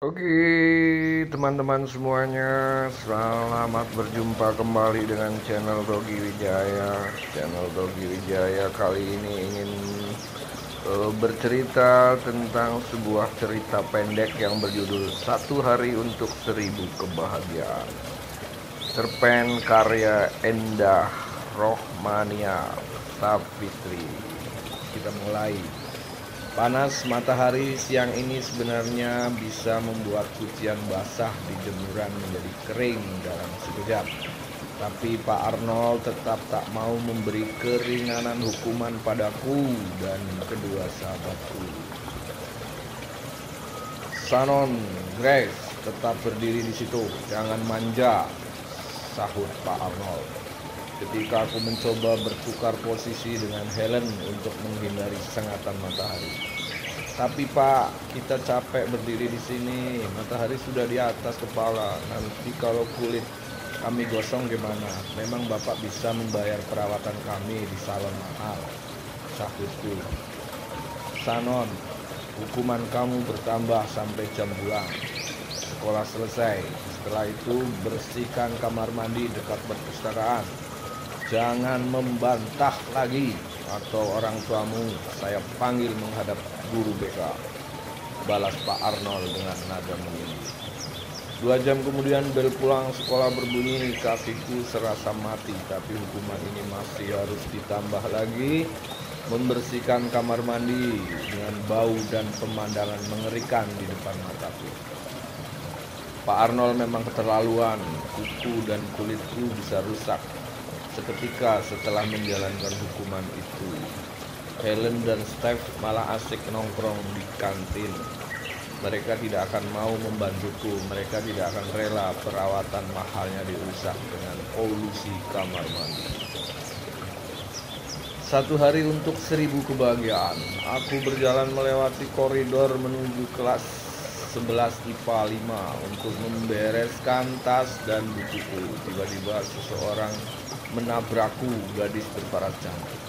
Oke, teman-teman semuanya, selamat berjumpa kembali dengan channel Dogi Wijaya. Channel Dogi Wijaya kali ini ingin bercerita tentang sebuah cerita pendek yang berjudul Satu Hari untuk 1000 Kebahagiaan. Cerpen karya Endah Rohmania Sapitri. Kita mulai. Panas matahari siang ini sebenarnya bisa membuat cucian basah di jemuran menjadi kering dalam sekejap. Tapi Pak Arnold tetap tak mau memberi keringanan hukuman padaku dan kedua sahabatku. Sanon, Grace, tetap berdiri di situ, jangan manja, sahut Pak Arnold. Ketika aku mencoba bertukar posisi dengan Helen untuk menghindari sengatan matahari. Tapi Pak, kita capek berdiri di sini. Matahari sudah di atas kepala. Nanti kalau kulit kami gosong gimana? Memang Bapak bisa membayar perawatan kami di salon mahal, sahutku. Sanon, hukuman kamu bertambah sampai jam pulang. Sekolah selesai. Setelah itu bersihkan kamar mandi dekat perpustakaan. Jangan membantah lagi, atau orang tuamu saya panggil menghadap guru BK, balas Pak Arnold dengan nada menindih. 2 jam kemudian bel pulang sekolah berbunyi, kakiku serasa mati, tapi hukuman ini masih harus ditambah lagi, membersihkan kamar mandi dengan bau dan pemandangan mengerikan di depan mataku. Pak Arnold memang keterlaluan, kuku dan kulitku bisa rusak seketika setelah menjalankan hukuman itu. Helen dan Steve malah asik nongkrong di kantin. Mereka tidak akan mau membantuku. Mereka tidak akan rela perawatan mahalnya dirusak dengan polusi kamar mandi. Satu hari untuk 1000 kebahagiaan. Aku berjalan melewati koridor menuju kelas 11 IPA 5 untuk membereskan tas dan bukuku. Tiba-tiba seseorang menabrakku, gadis berparas cantik,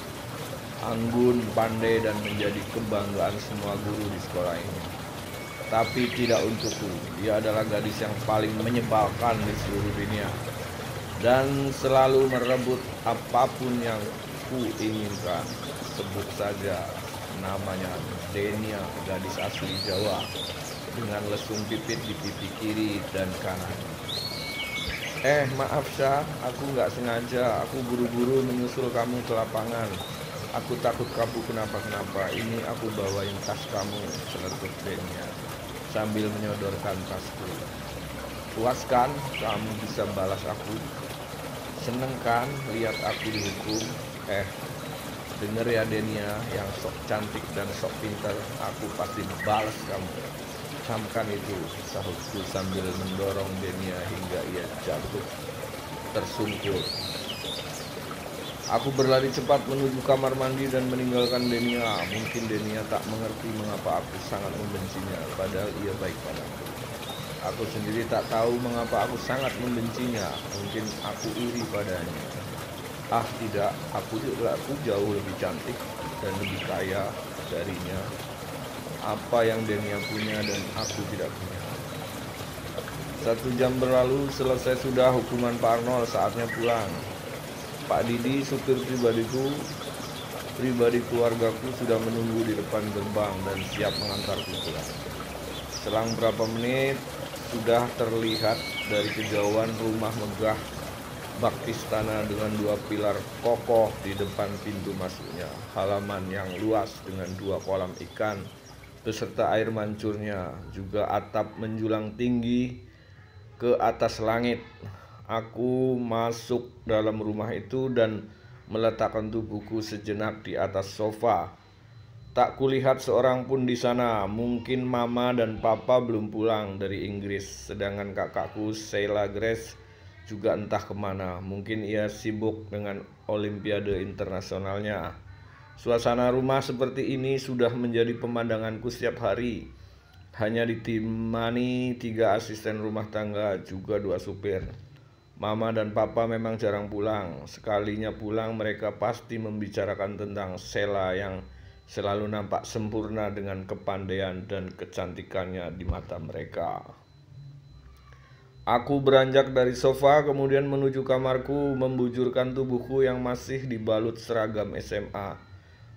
anggun, pandai, dan menjadi kebanggaan semua guru di sekolah ini. Tapi tidak untukku. Dia adalah gadis yang paling menyebalkan di seluruh dunia dan selalu merebut apapun yang ku inginkan. Sebut saja namanya Denia, gadis asli Jawa dengan lesung pipit di pipi kiri dan kanan. Maaf Syah, aku nggak sengaja. Aku buru-buru menyusul kamu ke lapangan. Aku takut kamu kenapa-kenapa. Ini aku bawain tas kamu, celetuk Denia sambil menyodorkan tasku. Puas kan kamu bisa balas aku? Seneng kan lihat aku dihukum? Denger ya Denia, yang sok cantik dan sok pintar, aku pasti balas kamu. Camkan itu, sahutku sambil mendorong Denia hingga ia jatuh tersungkur. Aku berlari cepat menuju kamar mandi dan meninggalkan Denia. Mungkin Denia tak mengerti mengapa aku sangat membencinya, padahal ia baik padaku. Aku sendiri tak tahu mengapa aku sangat membencinya. Mungkin aku iri padanya. Tidak, aku jauh lebih cantik dan lebih kaya darinya. Apa yang Denia punya dan aku tidak punya. 1 jam berlalu, selesai sudah hukuman Pak Arnold, saatnya pulang. Pak Didi, supir pribadi keluargaku sudah menunggu di depan gerbang dan siap mengantarku pulang. Selang berapa menit, sudah terlihat dari kejauhan rumah megah bak istana dengan 2 pilar kokoh di depan pintu masuknya. Halaman yang luas dengan 2 kolam ikan beserta air mancurnya, juga atap menjulang tinggi ke atas langit. Aku masuk dalam rumah itu dan meletakkan tubuhku sejenak di atas sofa. Tak kulihat seorang pun di sana. Mungkin Mama dan Papa belum pulang dari Inggris, sedangkan kakakku Sheila Grace juga entah kemana. Mungkin ia sibuk dengan Olimpiade internasionalnya. Suasana rumah seperti ini sudah menjadi pemandanganku setiap hari. Hanya ditemani 3 asisten rumah tangga, juga 2 supir. Mama dan Papa memang jarang pulang. Sekalinya pulang mereka pasti membicarakan tentang Sheila yang selalu nampak sempurna dengan kepandaian dan kecantikannya di mata mereka. Aku beranjak dari sofa kemudian menuju kamarku, membujurkan tubuhku yang masih dibalut seragam SMA.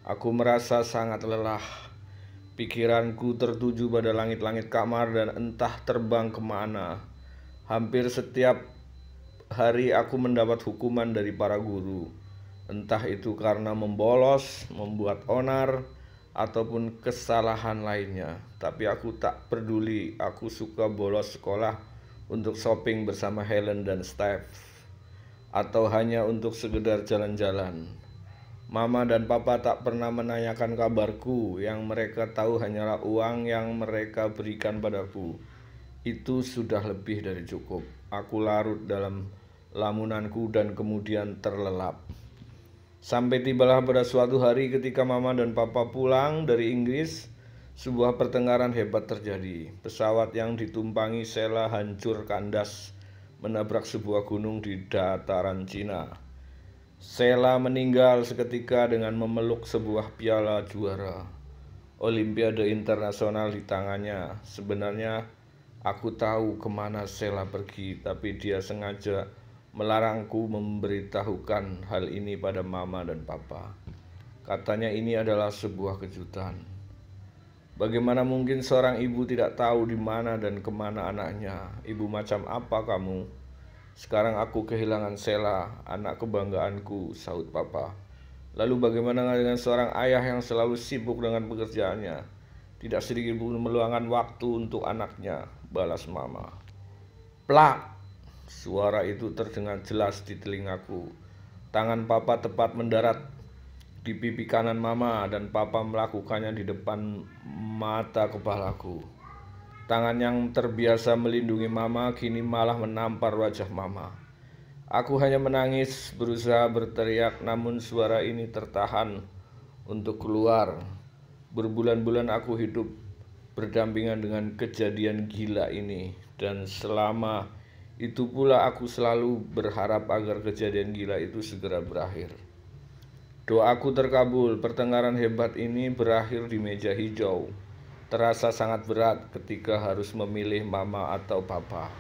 Aku merasa sangat lelah. Pikiranku tertuju pada langit-langit kamar dan entah terbang kemana. Hampir setiap hari aku mendapat hukuman dari para guru. Entah itu karena membolos, membuat onar, ataupun kesalahan lainnya. Tapi aku tak peduli, aku suka bolos sekolah untuk shopping bersama Helen dan Steph, atau hanya untuk sekedar jalan-jalan. Mama dan Papa tak pernah menanyakan kabarku, yang mereka tahu hanyalah uang yang mereka berikan padaku. Itu sudah lebih dari cukup. Aku larut dalam lamunanku dan kemudian terlelap. Sampai tibalah pada suatu hari ketika Mama dan Papa pulang dari Inggris, sebuah pertengkaran hebat terjadi. Pesawat yang ditumpangi Sheila hancur kandas menabrak sebuah gunung di dataran Cina. Sheila meninggal seketika dengan memeluk sebuah piala juara Olimpiade internasional di tangannya. Sebenarnya aku tahu kemana Sheila pergi, tapi dia sengaja melarangku memberitahukan hal ini pada Mama dan Papa. Katanya ini adalah sebuah kejutan. Bagaimana mungkin seorang ibu tidak tahu di mana dan kemana anaknya? Ibu macam apa kamu? Sekarang aku kehilangan Sheila, anak kebanggaanku, sahut Papa. Lalu bagaimana dengan seorang ayah yang selalu sibuk dengan pekerjaannya? Tidak sedikit pun meluangkan waktu untuk anaknya, balas Mama. Plak! Suara itu terdengar jelas di telingaku. Tangan Papa tepat mendarat di pipi kanan Mama dan Papa melakukannya di depan mata kepalaku. Tangan yang terbiasa melindungi Mama kini malah menampar wajah Mama. Aku hanya menangis, berusaha berteriak, namun suara ini tertahan untuk keluar. Berbulan-bulan aku hidup berdampingan dengan kejadian gila ini, dan selama itu pula aku selalu berharap agar kejadian gila itu segera berakhir. Doaku terkabul. Pertengkaran hebat ini berakhir di meja hijau. Terasa sangat berat ketika harus memilih Mama atau Papa.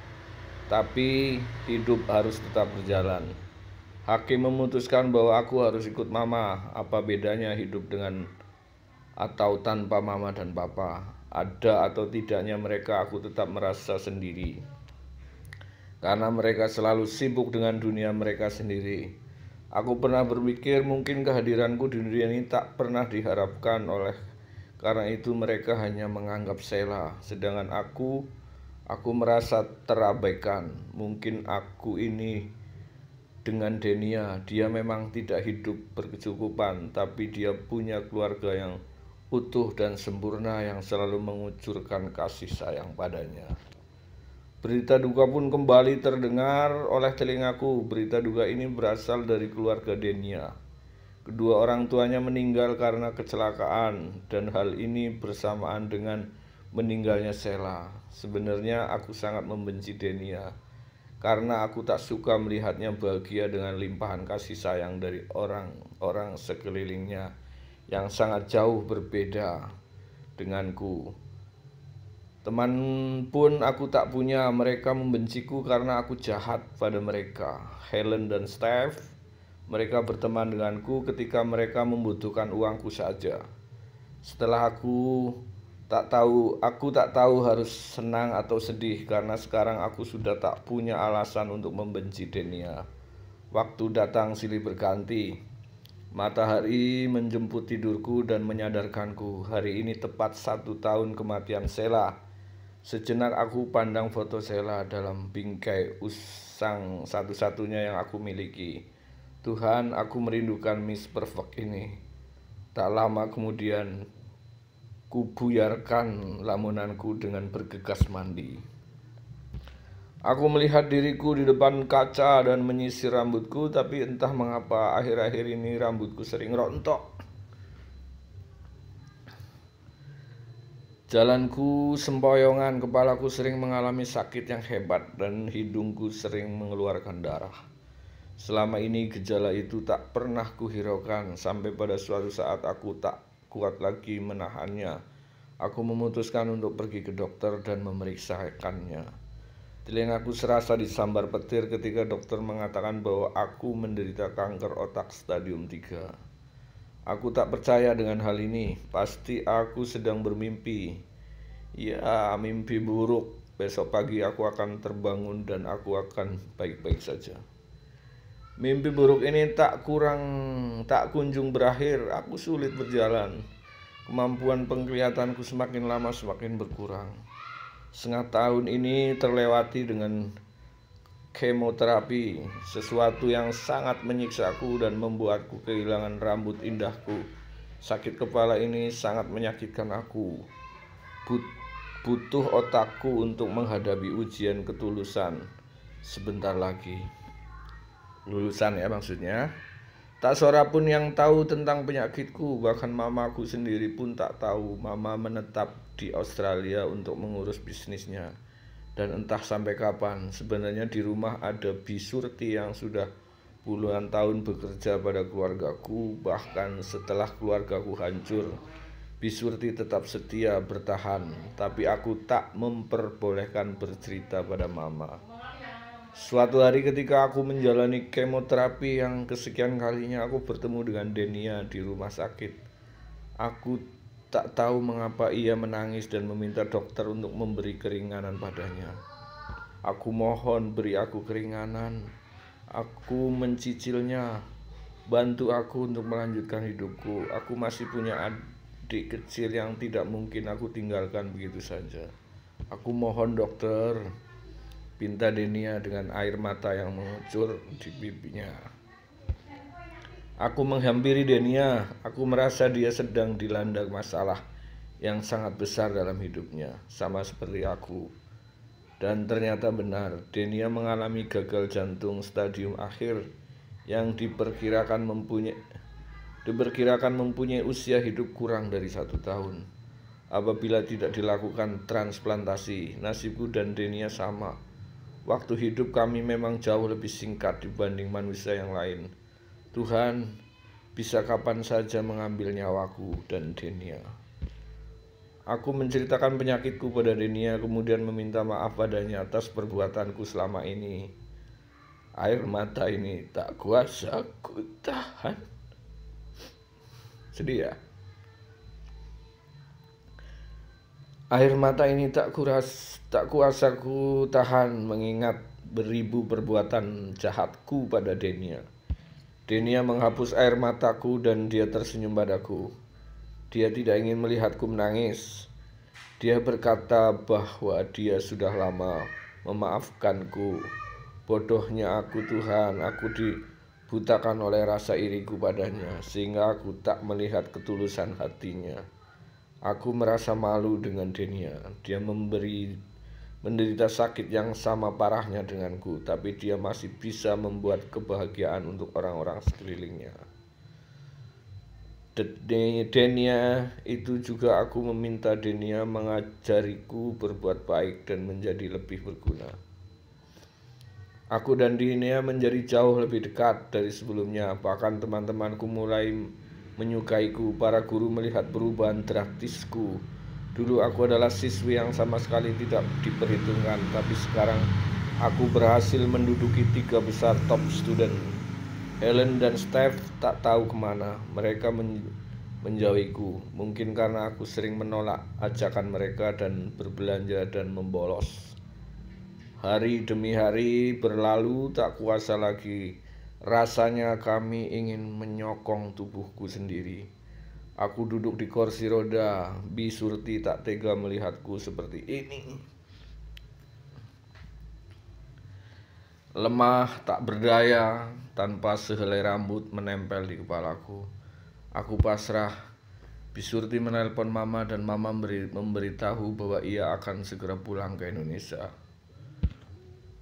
Tapi hidup harus tetap berjalan. Hakim memutuskan bahwa aku harus ikut Mama. Apa bedanya hidup dengan atau tanpa Mama dan Papa? Ada atau tidaknya mereka, aku tetap merasa sendiri. Karena mereka selalu sibuk dengan dunia mereka sendiri. Aku pernah berpikir mungkin kehadiranku di dunia ini tak pernah diharapkan, karena itu mereka hanya menganggap Sheila, sedangkan aku merasa terabaikan. Mungkin aku ini dengan Denia, dia memang tidak hidup berkecukupan, tapi dia punya keluarga yang utuh dan sempurna yang selalu mengucurkan kasih sayang padanya. Berita duka pun kembali terdengar oleh telingaku. Berita duka ini berasal dari keluarga Denia. Kedua orang tuanya meninggal karena kecelakaan, dan hal ini bersamaan dengan meninggalnya Sheila. Sebenarnya aku sangat membenci Denia, karena aku tak suka melihatnya bahagia dengan limpahan kasih sayang dari orang-orang sekelilingnya yang sangat jauh berbeda denganku. Teman pun aku tak punya, mereka membenciku karena aku jahat pada mereka. Helen dan Steph, mereka berteman denganku ketika mereka membutuhkan uangku saja. Setelah aku tak tahu harus senang atau sedih, karena sekarang aku sudah tak punya alasan untuk membenci Denia. Waktu datang silih berganti. Matahari menjemput tidurku dan menyadarkanku. Hari ini tepat 1 tahun kematian Sheila. Sejenak aku pandang foto Sheila dalam bingkai usang satu-satunya yang aku miliki. Tuhan, aku merindukan Miss Perfect ini. Tak lama kemudian, kubuyarkan lamunanku dengan bergegas mandi. Aku melihat diriku di depan kaca dan menyisir rambutku, tapi entah mengapa akhir-akhir ini rambutku sering rontok. Jalanku sempoyongan, kepalaku sering mengalami sakit yang hebat, dan hidungku sering mengeluarkan darah. Selama ini gejala itu tak pernah kuhiraukan, sampai pada suatu saat aku tak kuat lagi menahannya. Aku memutuskan untuk pergi ke dokter dan memeriksakannya. Telingaku serasa disambar petir ketika dokter mengatakan bahwa aku menderita kanker otak stadium 3. Aku tak percaya dengan hal ini. Pasti aku sedang bermimpi. Ya, mimpi buruk. Besok pagi aku akan terbangun dan aku akan baik-baik saja. Mimpi buruk ini tak kunjung berakhir. Aku sulit berjalan. Kemampuan penglihatanku semakin lama semakin berkurang. Setengah tahun ini terlewati dengan kemoterapi, sesuatu yang sangat menyiksaku dan membuatku kehilangan rambut indahku. Sakit kepala ini sangat menyakitkan aku. Butuh otakku untuk menghadapi ujian ketulusan sebentar lagi. Lulusan ya maksudnya. Tak seorang pun yang tahu tentang penyakitku, bahkan mamaku sendiri pun tak tahu. Mama menetap di Australia untuk mengurus bisnisnya. Dan entah sampai kapan. Sebenarnya di rumah ada Bisurti yang sudah puluhan tahun bekerja pada keluargaku. Bahkan setelah keluargaku hancur, Bisurti tetap setia bertahan. Tapi aku tak memperbolehkan bercerita pada mama. Suatu hari ketika aku menjalani kemoterapi yang kesekian kalinya, aku bertemu dengan Denia di rumah sakit. Aku tak tahu mengapa ia menangis dan meminta dokter untuk memberi keringanan padanya. Aku mohon beri aku keringanan. Aku mencicilnya. Bantu aku untuk melanjutkan hidupku. Aku masih punya adik kecil yang tidak mungkin aku tinggalkan begitu saja. Aku mohon dokter, pinta Denia dengan air mata yang mengucur di pipinya. Aku menghampiri Denia. Aku merasa dia sedang dilanda masalah yang sangat besar dalam hidupnya, sama seperti aku. Dan ternyata benar, Denia mengalami gagal jantung stadium akhir yang diperkirakan mempunyai usia hidup kurang dari 1 tahun. Apabila tidak dilakukan transplantasi, nasibku dan Denia sama. Waktu hidup kami memang jauh lebih singkat dibanding manusia yang lain. Tuhan bisa kapan saja mengambil nyawaku dan Denia. Aku menceritakan penyakitku pada Denia, kemudian meminta maaf padanya atas perbuatanku selama ini. Air mata ini tak kuasa ku tahan. Sedih ya? Air mata ini tak kuasa ku tahan mengingat beribu perbuatan jahatku pada Denia. Denia menghapus air mataku dan dia tersenyum padaku. Dia tidak ingin melihatku menangis. Dia berkata bahwa dia sudah lama memaafkanku. Bodohnya aku Tuhan, aku dibutakan oleh rasa iriku padanya, sehingga aku tak melihat ketulusan hatinya. Aku merasa malu dengan Denia. Dia menderita sakit yang sama parahnya denganku, tapi dia masih bisa membuat kebahagiaan untuk orang-orang sekelilingnya. Denia itu juga aku meminta Denia mengajariku berbuat baik dan menjadi lebih berguna. Aku dan Denia menjadi jauh lebih dekat dari sebelumnya. Bahkan teman-temanku mulai menyukaiku. Para guru melihat perubahan drastisku. Dulu aku adalah siswi yang sama sekali tidak diperhitungkan, tapi sekarang aku berhasil menduduki 3 besar top student. Helen dan Steph tak tahu kemana. Mereka menjauhiku. Mungkin karena aku sering menolak ajakan mereka dan berbelanja dan membolos. Hari demi hari berlalu, tak kuasa lagi. Rasanya kami ingin menyokong tubuhku sendiri. Aku duduk di kursi roda. Bisurti tak tega melihatku seperti ini. Lemah, tak berdaya, tanpa sehelai rambut menempel di kepalaku. Aku pasrah. Bisurti menelpon mama dan mama memberitahu bahwa ia akan segera pulang ke Indonesia.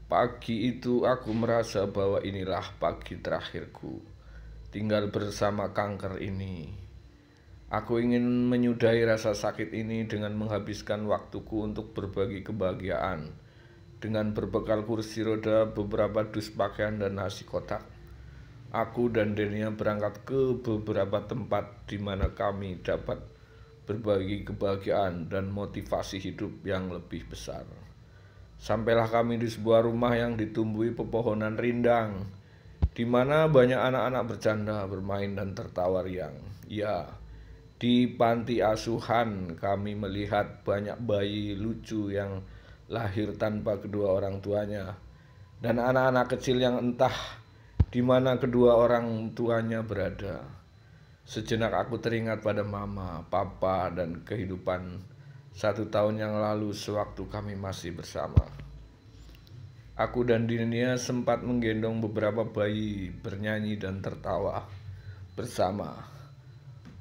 Pagi itu aku merasa bahwa inilah pagi terakhirku, tinggal bersama kanker ini. Aku ingin menyudahi rasa sakit ini dengan menghabiskan waktuku untuk berbagi kebahagiaan, dengan berbekal kursi roda, beberapa dus pakaian dan nasi kotak. Aku dan Denia berangkat ke beberapa tempat di mana kami dapat berbagi kebahagiaan dan motivasi hidup yang lebih besar. Sampailah kami di sebuah rumah yang ditumbuhi pepohonan rindang, di mana banyak anak-anak bercanda, bermain, dan tertawa riang. Ya, di panti asuhan kami melihat banyak bayi lucu yang lahir tanpa kedua orang tuanya, dan anak-anak kecil yang entah di mana kedua orang tuanya berada. Sejenak aku teringat pada mama, papa, dan kehidupan 1 tahun yang lalu sewaktu kami masih bersama. Aku dan Dinia sempat menggendong beberapa bayi, bernyanyi dan tertawa bersama.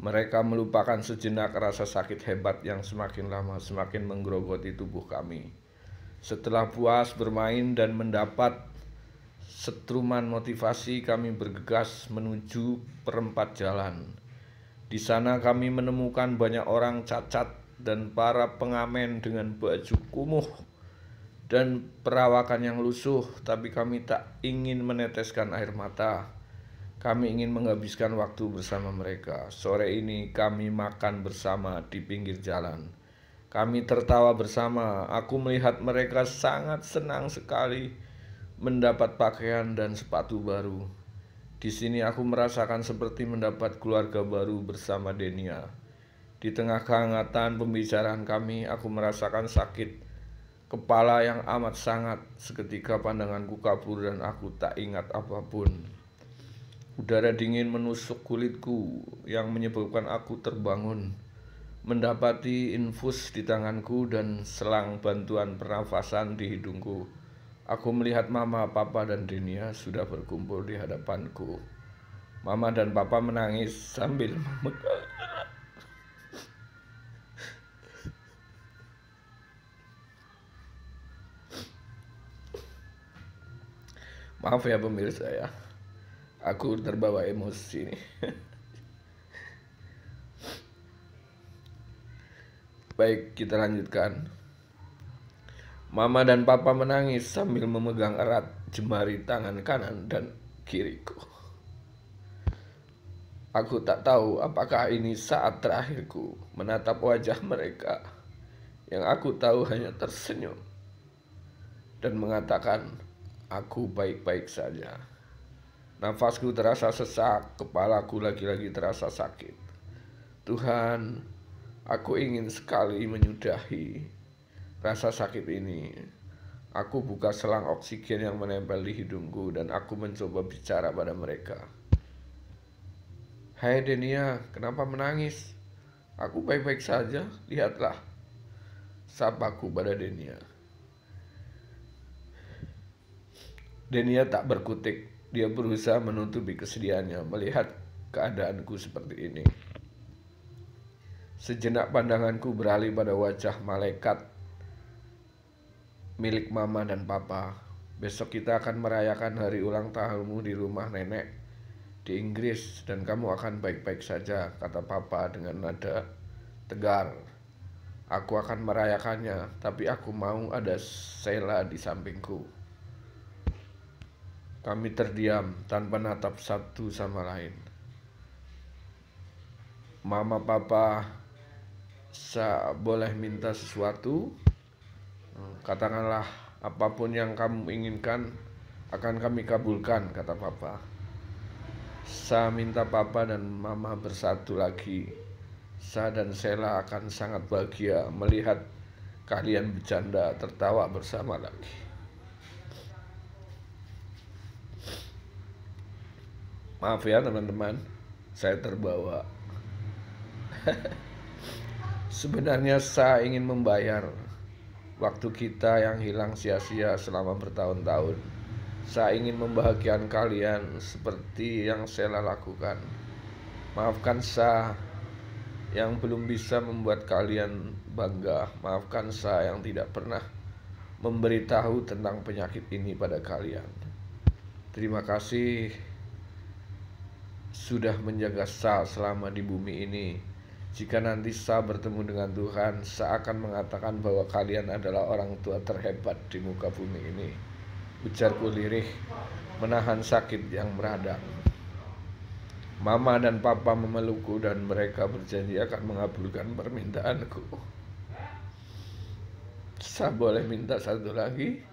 Mereka melupakan sejenak rasa sakit hebat yang semakin lama semakin menggerogoti tubuh kami. Setelah puas bermain dan mendapat setruman motivasi, kami bergegas menuju perempat jalan. Di sana kami menemukan banyak orang cacat dan para pengamen dengan baju kumuh dan perawakan yang lusuh, tapi kami tak ingin meneteskan air mata. Kami ingin menghabiskan waktu bersama mereka. Sore ini kami makan bersama di pinggir jalan. Kami tertawa bersama. Aku melihat mereka sangat senang sekali mendapat pakaian dan sepatu baru. Di sini aku merasakan seperti mendapat keluarga baru bersama Denia. Di tengah kehangatan pembicaraan kami, aku merasakan sakit kepala yang amat sangat. Seketika pandanganku kabur dan aku tak ingat apapun. Udara dingin menusuk kulitku yang menyebabkan aku terbangun. Mendapati infus di tanganku dan selang bantuan pernafasan di hidungku. Aku melihat mama, papa, dan Denia sudah berkumpul di hadapanku. Mama dan papa menangis sambil memegang. Maaf ya pemirsa ya, aku terbawa emosi nih. Baik, kita lanjutkan. Mama dan papa menangis sambil memegang erat jemari tangan kanan dan kiriku. Aku tak tahu apakah ini saat terakhirku menatap wajah mereka. Yang aku tahu hanya tersenyum dan mengatakan, aku baik-baik saja. Nafasku terasa sesak, kepalaku lagi-lagi terasa sakit. Tuhan, aku ingin sekali menyudahi rasa sakit ini. Aku buka selang oksigen yang menempel di hidungku dan aku mencoba bicara pada mereka. Hai Denia, kenapa menangis? Aku baik-baik saja, lihatlah. Sapaku pada Denia. Denia tak berkutik. Dia berusaha menutupi kesedihannya melihat keadaanku seperti ini. Sejenak pandanganku beralih pada wajah malaikat milik mama dan papa. Besok kita akan merayakan hari ulang tahunmu di rumah nenek di Inggris dan kamu akan baik-baik saja, kata papa dengan nada tegar. Aku akan merayakannya, tapi aku mau ada Sheila di sampingku. Kami terdiam tanpa natap satu sama lain. Mama, papa, boleh minta sesuatu? Katakanlah apapun yang kamu inginkan akan kami kabulkan, kata papa. Minta papa dan mama bersatu lagi. Dan Sheila akan sangat bahagia melihat kalian bercanda tertawa bersama lagi. Maaf ya teman-teman, saya terbawa. Sebenarnya saya ingin membayar waktu kita yang hilang sia-sia selama bertahun-tahun. Saya ingin membahagiakan kalian seperti yang Sheila lakukan. Maafkan saya yang belum bisa membuat kalian bangga. Maafkan saya yang tidak pernah memberitahu tentang penyakit ini pada kalian. Terima kasih sudah menjaga saya selama di bumi ini. Jika nanti saya bertemu dengan Tuhan, saya akan mengatakan bahwa kalian adalah orang tua terhebat di muka bumi ini. Ujarku lirih, menahan sakit yang meradang. Mama dan papa memelukku dan mereka berjanji akan mengabulkan permintaanku. Sa boleh minta satu lagi?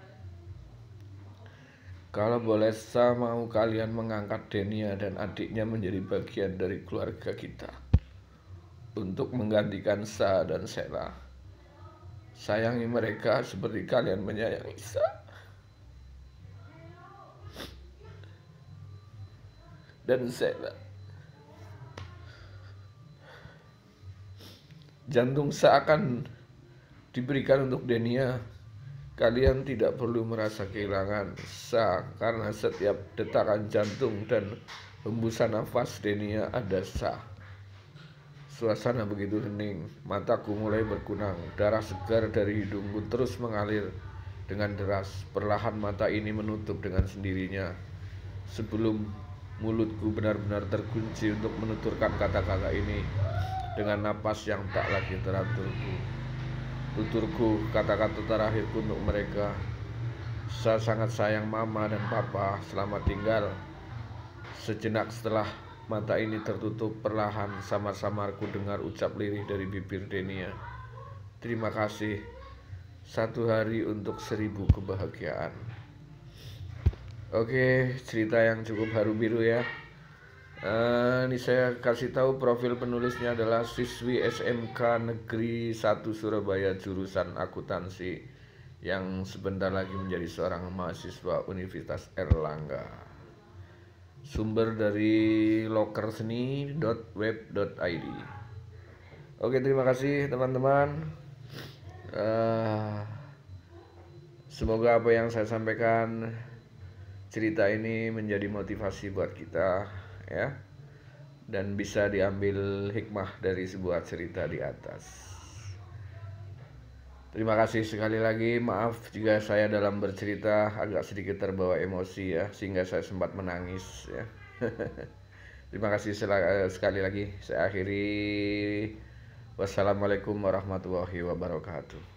Kalau boleh, Sa mau kalian mengangkat Denia dan adiknya menjadi bagian dari keluarga kita untuk menggantikan Sa dan Sela. Sayangi mereka seperti kalian menyayangi Sa. Dan Sela. Jantung Sa akan diberikan untuk Denia. Kalian tidak perlu merasa kehilangan Sa, karena setiap detakan jantung dan hembusan nafas Denia ada Sa. Suasana begitu hening, mataku mulai berkunang, darah segar dari hidungku terus mengalir dengan deras. Perlahan mata ini menutup dengan sendirinya, sebelum mulutku benar-benar terkunci untuk menuturkan kata-kata ini dengan napas yang tak lagi teraturku. Tuturku, kata-kata terakhirku untuk mereka. Saya sangat sayang mama dan papa, selamat tinggal. Sejenak setelah mata ini tertutup, perlahan samar-samar ku dengar ucap lirih dari bibir Denia. Terima kasih, 1 hari untuk 1000 kebahagiaan. Oke, cerita yang cukup haru biru ya. Ini saya kasih tahu profil penulisnya adalah siswi SMK Negeri 1 Surabaya jurusan akuntansi yang sebentar lagi menjadi seorang mahasiswa Universitas Erlangga. Sumber dari lokerseni.web.id. Oke, terima kasih teman-teman. Semoga apa yang saya sampaikan, cerita ini menjadi motivasi buat kita ya, dan bisa diambil hikmah dari sebuah cerita di atas. Terima kasih sekali lagi. Maaf jika saya dalam bercerita agak sedikit terbawa emosi ya, sehingga saya sempat menangis ya. Terima kasih sekali lagi. Saya akhiri. Wassalamualaikum warahmatullahi wabarakatuh.